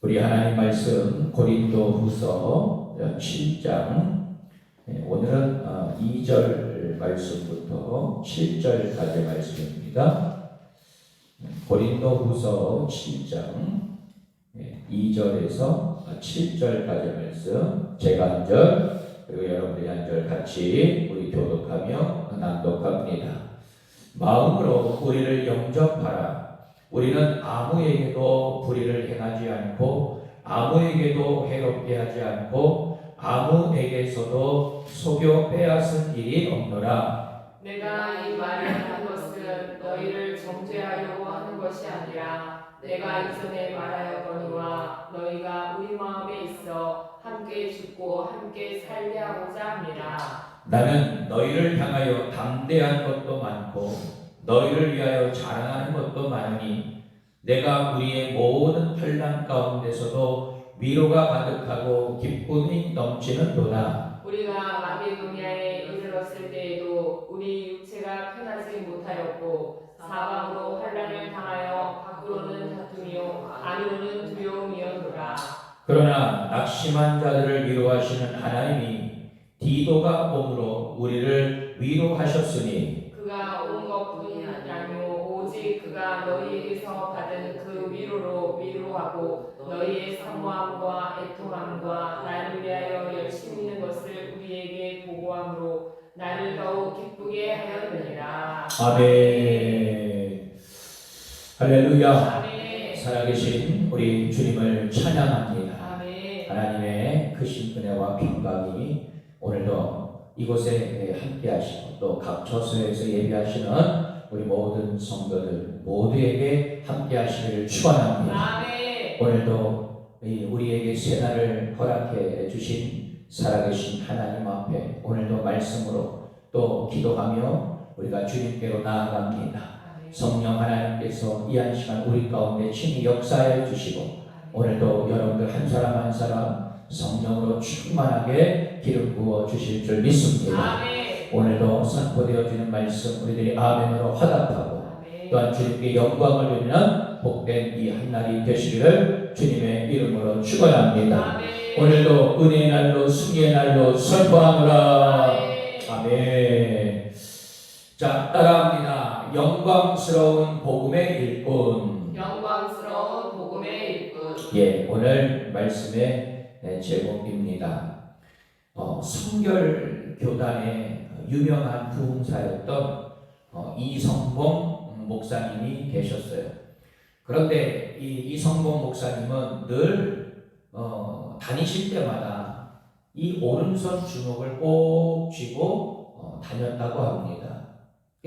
우리 하나님 말씀 고린도후서 7장, 오늘은 2절 말씀부터 7절까지 말씀입니다. 고린도후서 7장 2절에서 7절까지 말씀, 제가 한 절, 그리고 여러분들이 한 절 같이 우리 교독하며 낭독합니다. 마음으로 우리를 영접하라. 우리는 아무에게도 불의를 행하지 않고 아무에게도 해롭게 하지 않고 아무에게서도 속여 빼앗은 일이 없노라. 내가 이 말을 한 것은 너희를 정죄하려고 하는 것이 아니라 내가 이전에 말하였거니와 너희가 우리 마음에 있어 함께 죽고 함께 살게 하고자 합니다. 나는 너희를 향하여 담대한 것도 많고 너희를 위하여 자랑하는 것도 많으니 내가 우리의 모든 환난 가운데서도 위로가 가득하고 기쁨이 넘치는도다. 우리가 마게도니아에 이르렀을 때에도 우리 육체가 편하지 못하였고 사방으로 환난을 당하여 밖으로는 다툼이요 안으로는 두려움이었노라. 그러나 낙심한 자들을 위로하시는 하나님이 디도가 옴으로 우리를 위로하셨으니 그가 온 것뿐이 아니요 오직 그가 너희에게서 받은 그 위로로 위로하고 너희의 사모함과 애통함과 나를 위하여 열심히 있는 것을 우리에게 보고함으로 나를 더욱 기쁘게 하였느니라. 아멘. 할렐루야. 아멘. 살아계신 우리 주님을 찬양합니다. 아멘. 하나님의 크신 은혜와 평강이 오늘도 이곳에 함께 하시고 또 각 처소에서 예배하시는 우리 모든 성도들 모두에게 함께 하시기를 축원합니다. 아멘. 오늘도 우리에게 새날을 허락해 주신 살아계신 하나님 앞에 오늘도 말씀으로 또 기도하며 우리가 주님께로 나아갑니다. 성령 하나님께서 이 한 시간 우리 가운데 친히 역사해 주시고 오늘도 여러분들 한 사람 한 사람 성령으로 충만하게 기름 부어 주실 줄 믿습니다. 아멘. 오늘도 선포되어지는 말씀 우리들이 아멘으로 화답하고 아멘. 또한 주님께 영광을 돌리는 복된 이 한날이 되시기를 주님의 이름으로 축원합니다. 아멘. 오늘도 은혜의 날로 승리의 날로 선포하노라. 아멘. 아멘. 자, 따라합니다. 영광스러운 복음의 일꾼. 영광스러운 복음의 일꾼. 예, 오늘 말씀의 제목입니다. 성결 교단의 유명한 부흥사였던 이성봉 목사님이 계셨어요. 그런데 이 이성봉 목사님은 늘 다니실 때마다 이 오른손 주먹을 꼭 쥐고 다녔다고 합니다.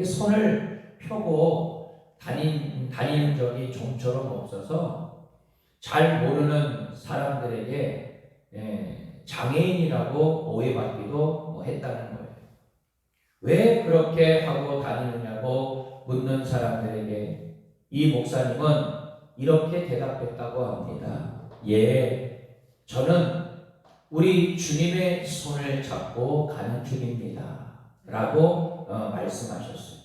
손을 펴고 다니는 적이 좀처럼 없어서 잘 모르는 사람들에게 장애인이라고 오해받기도 했다는 거예요. 왜 그렇게 하고 다니느냐고 묻는 사람들에게 이 목사님은 이렇게 대답했다고 합니다. 예, 저는 우리 주님의 손을 잡고 가는 중입니다. 라고 말씀하셨어요.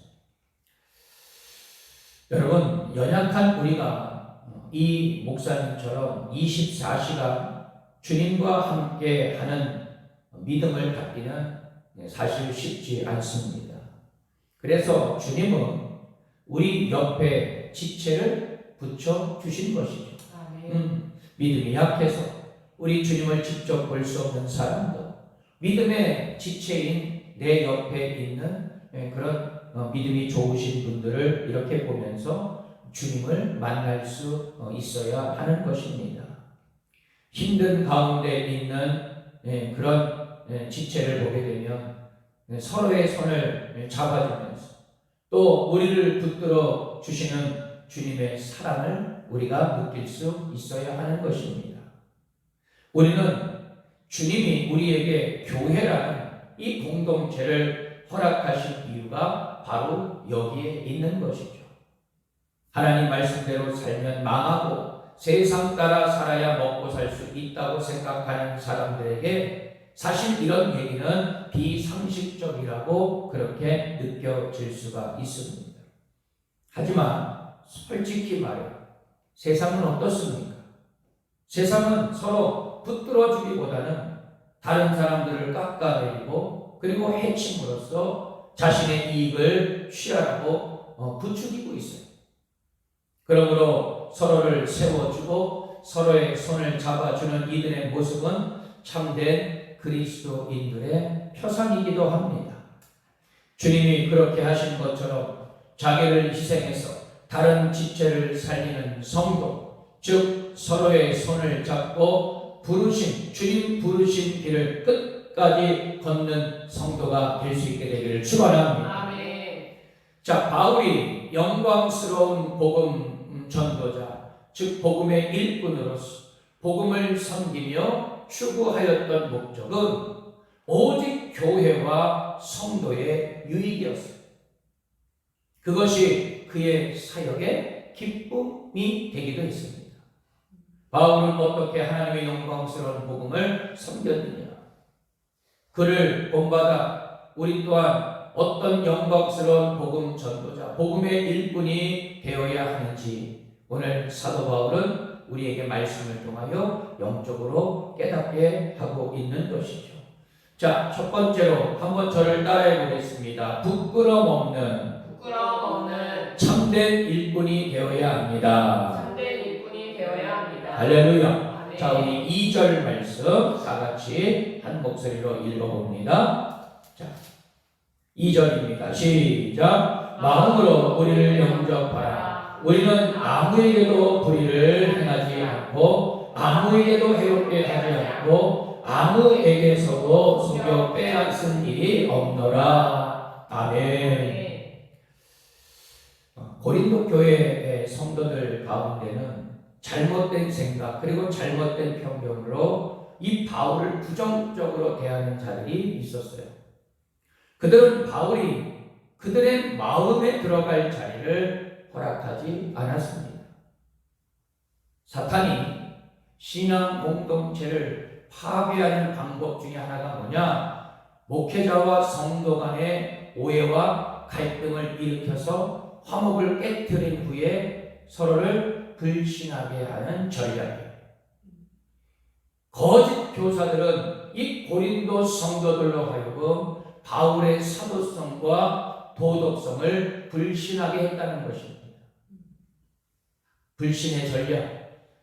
여러분, 연약한 우리가 이 목사님처럼 24시간 주님과 함께 하는 믿음을 갖기는 사실 쉽지 않습니다. 그래서 주님은 우리 옆에 지체를 붙여 주신 것이죠. 믿음이 약해서 우리 주님을 직접 볼 수 없는 사람도 믿음의 지체인 내 옆에 있는 그런 믿음이 좋으신 분들을 이렇게 보면서 주님을 만날 수 있어야 하는 것입니다. 힘든 가운데 있는 그런 지체를 보게 되면 서로의 손을 잡아주면서 또 우리를 붙들어 주시는 주님의 사랑을 우리가 느낄 수 있어야 하는 것입니다. 우리는 주님이 우리에게 교회라는 이 공동체를 허락하신 이유가 바로 여기에 있는 것이죠. 하나님 말씀대로 살면 망하고 세상 따라 살아야 먹고 살 수 있다고 생각하는 사람들에게 사실 이런 얘기는 비상식적이라고 그렇게 느껴질 수가 있습니다. 하지만 솔직히 말해 세상은 어떻습니까? 세상은 서로 붙들어주기보다는 다른 사람들을 깎아내리고 그리고 해침으로써 자신의 이익을 취하라고 부추기고 있어요. 그러므로 서로를 세워주고 서로의 손을 잡아주는 이들의 모습은 참된 그리스도인들의 표상이기도 합니다. 주님이 그렇게 하신 것처럼 자기를 희생해서 다른 지체를 살리는 성도, 즉 서로의 손을 잡고 주님 부르신 길을 끝까지 걷는 성도가 될 수 있게 되기를 축원합니다. 아멘. 자, 바울이 영광스러운 복음 전도자, 즉 복음의 일꾼으로서 복음을 섬기며 추구하였던 목적은 오직 교회와 성도의 유익이었어요. 그것이 그의 사역의 기쁨이 되기도 했습니다. 바울은 어떻게 하나님의 영광스러운 복음을 섬겼느냐? 그를 본받아 우리 또한 어떤 영광스러운 복음 전도자, 복음의 일꾼이 되어야 하는지 오늘 사도 바울은 우리에게 말씀을 통하여 영적으로 깨닫게 하고 있는 것이죠. 자, 첫 번째로 한번 저를 따라해 보겠습니다. 부끄럼 없는 참된 일꾼이 되어야 합니다. 참된 일꾼이 되어야 합니다. 할렐루야. 아멘. 자, 우리 2절 말씀 다 같이 한 목소리로 읽어봅니다. 자, 2절입니다. 시작. 마음으로 우리를 영접하라. 우리는 아무에게도 불의를 행하지 않고 아무에게도 해롭게 하지 않고 아무에게서도 속여 빼앗은 일이 없노라. 아멘. 고린도 교회의 성도들 가운데는 잘못된 생각 그리고 잘못된 편견으로 이 바울을 부정적으로 대하는 자들이 있었어요. 그들은 바울이 그들의 마음에 들어갈 자리를 허락하지 않았습니다. 사탄이 신앙 공동체를 파괴하는 방법 중에 하나가 뭐냐? 목회자와 성도 간의 오해와 갈등을 일으켜서 화목을 깨뜨린 후에 서로를 불신하게 하는 전략이에요. 거짓 교사들은 이 고린도 성도들로 하여금 바울의 사도성과 도덕성을 불신하게 했다는 것입니다. 불신의 전략,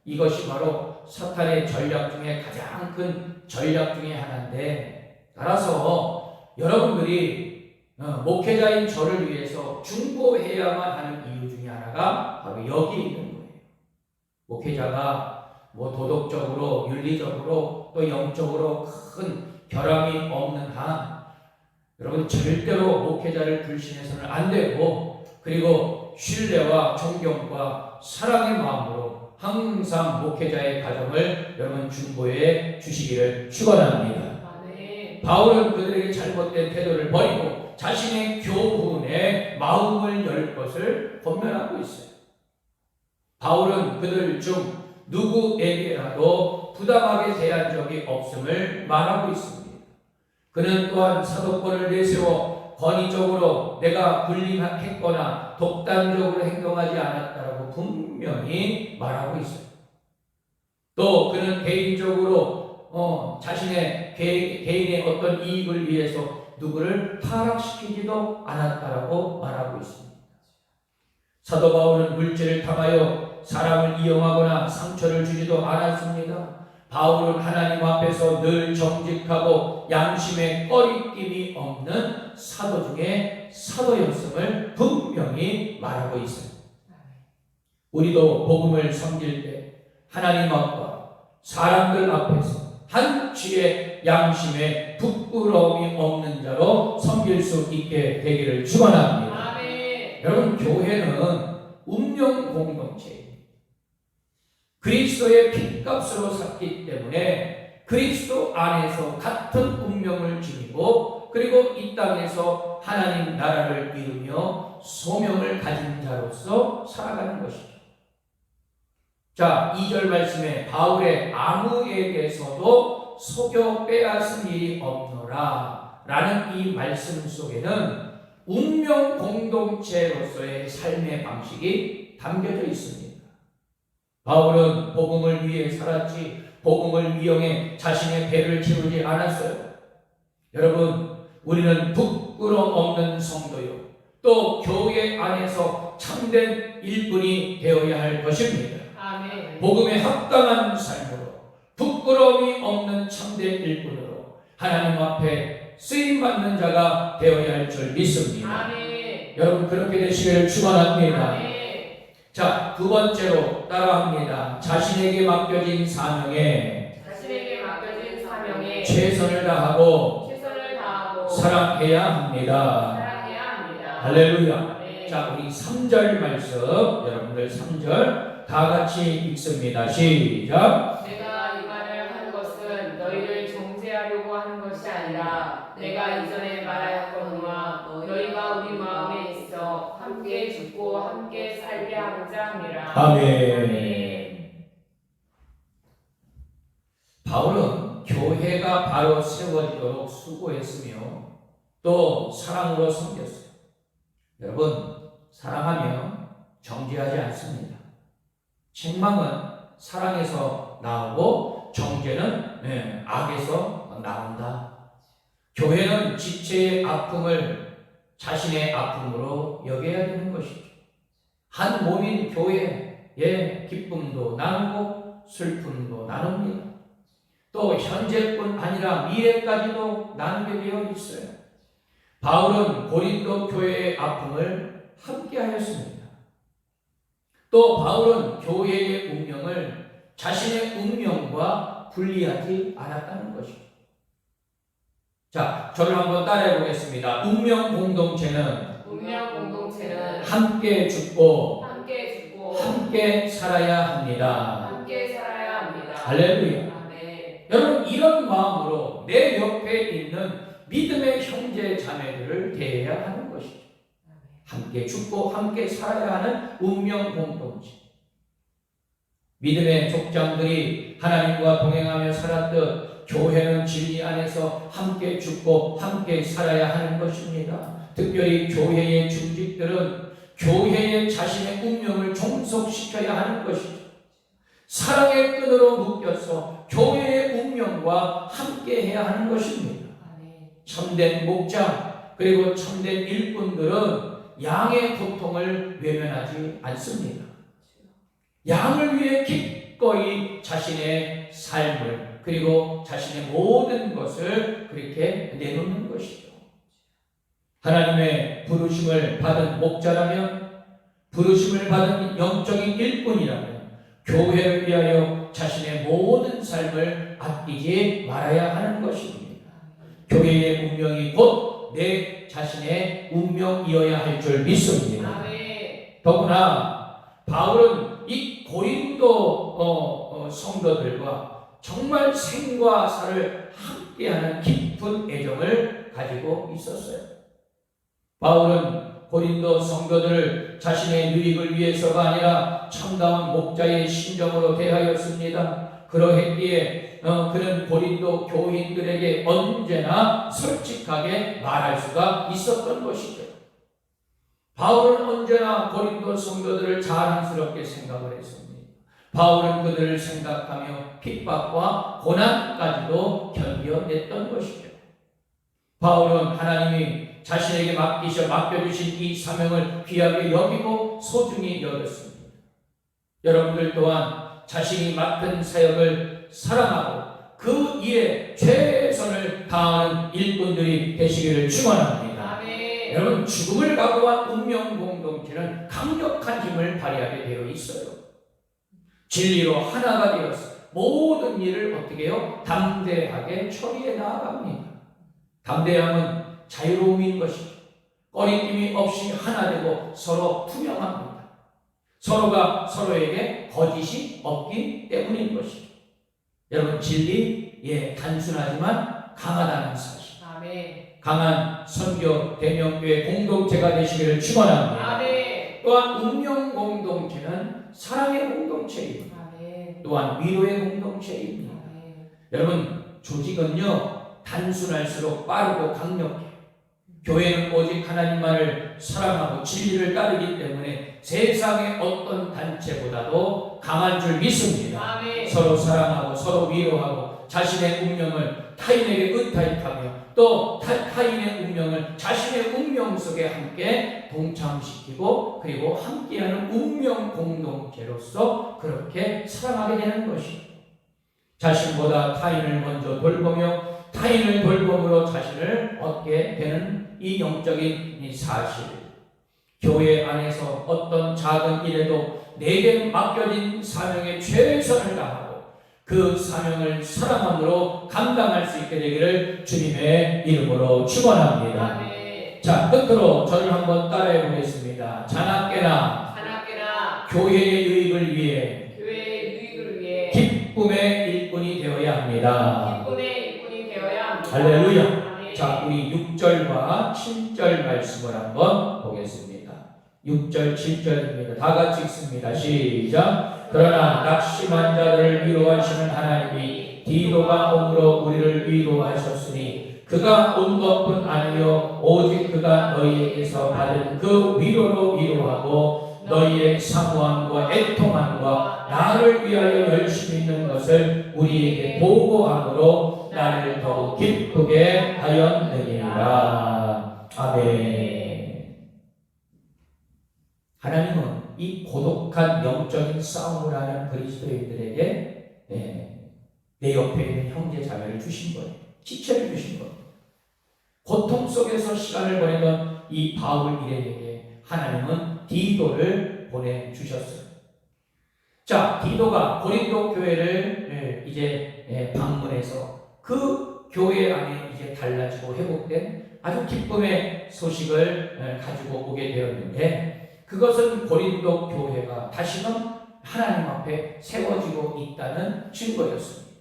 이것이 바로 사탄의 전략 중에 가장 큰 전략 중에 하나인데, 따라서 여러분들이 목회자인 저를 위해서 중보해야만 하는 이유 중에 하나가 바로 여기 있는 거예요. 목회자가 도덕적으로, 윤리적으로, 또 영적으로 큰 결함이 없는 한 여러분 절대로 목회자를 불신해서는 안 되고, 그리고 신뢰와 존경과 사랑의 마음으로 항상 목회자의 가정을 여러분 중보해 주시기를 축원합니다. 바울은 그들에게 잘못된 태도를 버리고 자신의 교훈에 마음을 열 것을 권면하고 있어요. 바울은 그들 중 누구에게라도 부당하게 대한 적이 없음을 말하고 있습니다. 그는 또한 사도권을 내세워 권위적으로 내가 불리했거나 독단적으로 행동하지 않았다라고 분명히 말하고 있어요. 또 그는 개인적으로 자신의 개인의 어떤 이익을 위해서 누구를 타락시키지도 않았다라고 말하고 있습니다. 사도 바울은 물질을 탐하여 사람을 이용하거나 상처를 주지도 않았습니다. 바울은 하나님 앞에서 늘 정직하고 양심에 꺼리낌이 없는 사도 중에 사도였음을 분명히 말하고 있어요. 우리도 복음을 섬길 때 하나님 앞과 사람들 앞에서 한치의 양심에 부끄러움이 없는 자로 섬길 수 있게 되기를 축원합니다. 여러분, 교회는 운명 공동체입니다. 그리스도의 핏값으로 샀기 때문에 그리스도 안에서 같은 운명을 지니고, 그리고 이 땅에서 하나님 나라를 이루며 소명을 가진 자로서 살아가는 것이죠. 자, 2절 말씀에 바울의 아무에게서도 속여 빼앗은 일이 없노라 라는 이 말씀 속에는 운명 공동체로서의 삶의 방식이 담겨져 있습니다. 바울은 복음을 위해 살았지 복음을 이용해 자신의 배를 채우지 않았어요. 여러분, 우리는 부끄럼 없는 성도요. 또 교회 안에서 참된 일꾼이 되어야 할 것입니다. 아멘. 복음에 합당한 삶으로 부끄러움이 없는 참된 일꾼으로 하나님 앞에 쓰임받는 자가 되어야 할 줄 믿습니다. 아멘. 여러분 그렇게 되시기를 축원합니다. 아멘. 자, 두 번째로 따라합니다. 자신에게 맡겨진 사명에 최선을 다하고 사랑해야 합니다. 할렐루야. 네. 자, 우리 3절 말씀, 여러분들 3절 다 같이 읽습니다. 시작. 내가 이 말을 하는 것은 너희를 정죄하려고 하는 것이 아니라 내가 이전에 말하였거니와 너희가 우리 마음에 있어 함께 죽고 함께 살게 하고자 함이라. 아멘. 바울은 교회가 바로 세워지도록 수고했으며 또 사랑으로 섬겼어요. 여러분, 사랑하면 정죄하지 않습니다. 책망은 사랑에서 나오고 정죄는 악에서 나온다. 교회는 지체의 아픔을 자신의 아픔으로 여겨야 되는 것이죠. 한 몸인 교회의 기쁨도 나누고 슬픔도 나눕니다. 또 현재뿐 아니라 미래까지도 나누게 되어 있어요. 바울은 고린도 교회의 아픔을 함께 하였습니다. 또 바울은 교회의 운명을 자신의 운명과 분리하지 않았다는 것이죠. 자, 저를 한번 따라해 보겠습니다. 운명 공동체는 함께 죽고 함께 살아야 합니다. 할렐루야. 여러분, 이런 마음으로 내 옆에 있는 믿음의 형제 자매들을 대해야 하는 것이죠. 함께 죽고 함께 살아야 하는 운명 공동체. 믿음의 족장들이 하나님과 동행하며 살았듯 교회는 진리 안에서 함께 죽고 함께 살아야 하는 것입니다. 특별히 교회의 중직들은 교회에 자신의 운명을 종속시켜야 하는 것이죠. 사랑의 끈으로 묶여서 교회의 운명과 함께 해야 하는 것입니다. 참된 목자 그리고 참된 일꾼들은 양의 고통을 외면하지 않습니다. 양을 위해 기꺼이 자신의 삶을 그리고 자신의 모든 것을 그렇게 내놓는 것이죠. 하나님의 부르심을 받은 목자라면, 부르심을 받은 영적인 일꾼이라면 교회를 위하여 자신의 모든 삶을 아끼지 말아야 하는 것입니다. 교회의 운명이 곧 내 자신의 운명이어야 할 줄 믿습니다. 더구나 바울은 이 고린도 성도들과 정말 생과 사를 함께하는 깊은 애정을 가지고 있었어요. 바울은 고린도 성도들을 자신의 유익을 위해서가 아니라 참다운 목자의 심정으로 대하였습니다. 그러했기에 그는 고린도 교인들에게 언제나 솔직하게 말할 수가 있었던 것이죠. 바울은 언제나 고린도 성도들을 자랑스럽게 생각을 했습니다. 바울은 그들을 생각하며 핍박과 고난까지도 견뎌냈던 것이죠. 바울은 하나님이 자신에게 맡겨주신 이 사명을 귀하게 여기고 소중히 여겼습니다. 여러분들 또한 자신이 맡은 사역을 사랑하고 그 일에 최선을 다하는 일꾼들이 되시기를 축원합니다. 여러분, 죽음을 각오한 운명 공동체는 강력한 힘을 발휘하게 되어 있어요. 진리로 하나가 되어서 모든 일을 어떻게 해요? 담대하게 처리해 나아갑니다. 담대함은 자유로움인 것이죠. 꺼리낌이 없이 하나 되고 서로 투명합니다. 서로가 서로에게 거짓이 없기 때문인 것이죠. 여러분, 진리, 단순하지만 강하다는 사실. 강한 선교 대명교회 공동체가 되시기를 축원합니다. 또한 운명 공동체는 사랑의 공동체입니다. 또한 위로의 공동체입니다. 여러분, 조직은요 단순할수록 빠르고 강력해요. 교회는 오직 하나님만을 사랑하고 진리를 따르기 때문에 세상의 어떤 단체보다도 강한 줄 믿습니다. 아멘. 서로 사랑하고 서로 위로하고 자신의 운명을 타인에게 의타입하며 또 타인의 운명을 자신의 운명 속에 함께 동참시키고 그리고 함께하는 운명 공동체로서 그렇게 사랑하게 되는 것입니다. 자신보다 타인을 먼저 돌보며 타인을 돌봄으로 자신을 얻게 되는 이 영적인 이 사실, 교회 안에서 어떤 작은 일에도 내게 맡겨진 사명에 최선을 다하고 그 사명을 사랑함으로 감당할 수 있게 되기를 주님의 이름으로 축원합니다. 아멘. 자, 끝으로 저를 한번 따라해 보겠습니다. 자나깨나 교회의 유익을 위해 교회의 유익을 위해 기쁨의 일꾼이 되어야 합니다. 기쁨의 일꾼이 되어야 합니다. 할렐루야. 아멘. 자, 우리 6절과 7절 말씀을 한번 보겠습니다. 6절, 7절입니다. 다 같이 읽습니다. 시작. 그러나 낙심한 자들을 위로하시는 하나님이 디도가 옴으로 우리를 위로하셨으니 그가 온 것뿐 아니요 오직 그가 너희에게서 받은 그 위로로 위로하고 너희의 사모함과 애통함과 나를 위하여 열심히 있는 것을 우리에게 보고함으로 나를 더욱 기쁘게 하였느니라. 아멘. 하나님은 이 고독한 영적인 싸움을 하는 그리스도인들에게 내 옆에 있는 형제 자매를 주신 거예요. 지체를 주신 거예요. 고통 속에서 시간을 보내던 이 바울 일행에게 하나님은 디도를 보내주셨어요. 자, 디도가 고린도 교회를 이제 방문해서 그 교회 안에 이제 달라지고 회복된 아주 기쁨의 소식을 가지고 오게 되었는데 그것은 고린도 교회가 다시금 하나님 앞에 세워지고 있다는 증거였습니다.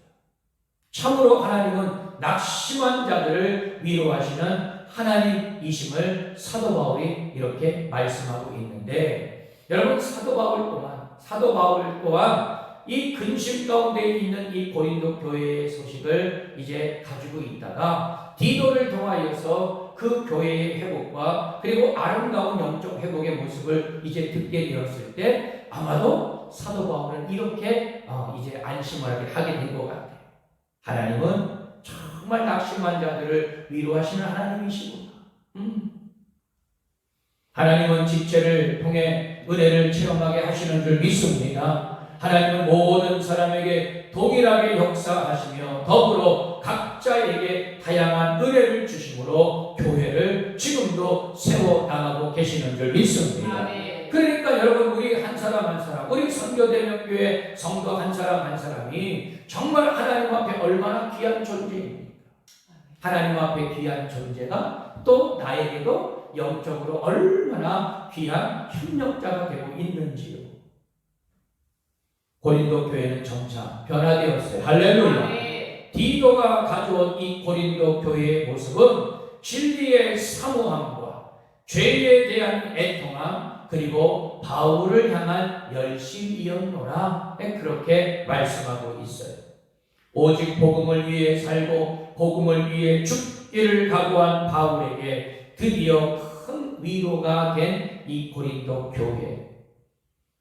참으로 하나님은 낙심한 자들을 위로하시는 하나님이심을 사도 바울이 이렇게 말씀하고 있는데 여러분 사도 바울 또한 이 근심 가운데 있는 이 고린도 교회의 소식을 이제 가지고 있다가 디도를 통하여서 그 교회의 회복과 그리고 아름다운 영적 회복의 모습을 이제 듣게 되었을 때 아마도 사도 바울은 이렇게 이제 안심을 하게 된 것 같아요. 하나님은 정말 낙심한 자들을 위로하시는 하나님이시구나. 하나님은 지체를 통해 은혜를 체험하게 하시는 줄 믿습니다. 하나님은 모든 사람에게 동일하게 역사하시며 더불어 각자에게 다양한 은혜를 주심으로 교회를 지금도 세워나가고 계시는 줄 믿습니다. 아멘. 그러니까 여러분 우리 한 사람 한 사람 우리 선교대명교회 성도 한 사람 한 사람이 정말 하나님 앞에 얼마나 귀한 존재입니까? 하나님 앞에 귀한 존재가 또 나에게도 영적으로 얼마나 귀한 협력자가 되고 있는지요. 고린도 교회는 점차 변화되었어요. 할렐루야. 디도가 가져온 이 고린도 교회의 모습은 진리의 사모함과 죄에 대한 애통함 그리고 바울을 향한 열심이었노라 그렇게 말씀하고 있어요. 오직 복음을 위해 살고 복음을 위해 죽기를 각오한 바울에게 드디어 큰 위로가 된 이 고린도 교회.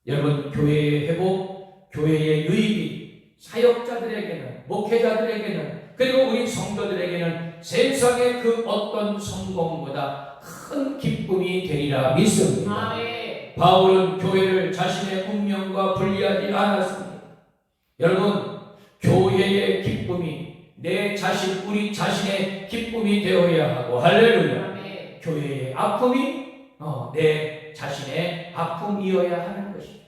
여러분 교회의 회복, 교회의 유익이 사역자들에게는 목회자들에게는 그리고 우리 성도들에게는 세상의 그 어떤 성공보다 큰 기쁨이 되리라 믿습니다. 아멘. 바울은 교회를 자신의 운명과 분리하지 않았습니다. 여러분 교회의 기쁨이 내 자신 우리 자신의 기쁨이 되어야 하고 할렐루야. 아멘. 교회의 아픔이 내 자신의 아픔이어야 하는 것입니다.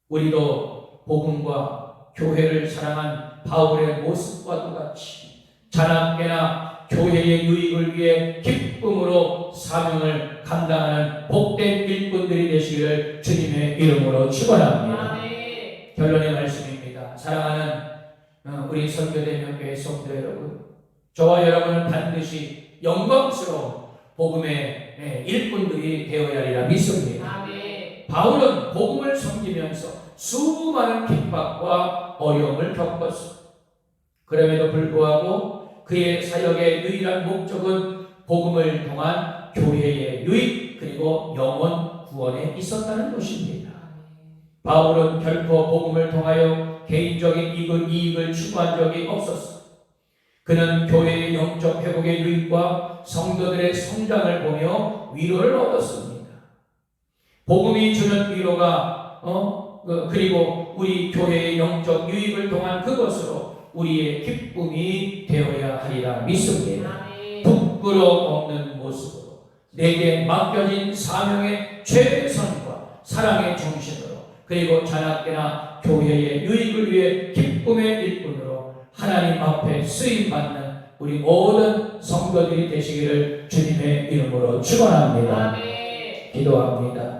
우리도 복음과 교회를 사랑한 바울의 모습과도 같이 자나깨나 교회의 유익을 위해 기쁨으로 사명을 감당하는 복된 일꾼들이 되시기를 주님의 이름으로 축원합니다. 아멘. 결론의 말씀입니다. 사랑하는 우리 선교대명교회 성도 여러분, 저와 여러분은 반드시 영광스러운 복음의 일꾼들이 되어야 하리라 믿습니다. 아멘. 바울은 복음을 섬기면서 수많은 핍박과 어려움을 겪었습니다. 그럼에도 불구하고 그의 사역의 유일한 목적은 복음을 통한 교회의 유익 그리고 영혼 구원에 있었다는 것입니다. 바울은 결코 복음을 통하여 개인적인 이익을 추구한 적이 없었어. 그는 교회의 영적 회복의 유익과 성도들의 성장을 보며 위로를 얻었습니다. 복음이 주는 위로가 그리고 우리 교회의 영적 유익을 통한 그것으로 우리의 기쁨이 되어야 하리라 믿습니다. 부끄러 없는 모습으로 내게 맡겨진 사명의 최선과 사랑의 정신으로 그리고 자나깨나 교회의 유익을 위해 기쁨의 일꾼으로 하나님 앞에 쓰임받는 우리 모든 성도들이 되시기를 주님의 이름으로 축원합니다. 기도합니다.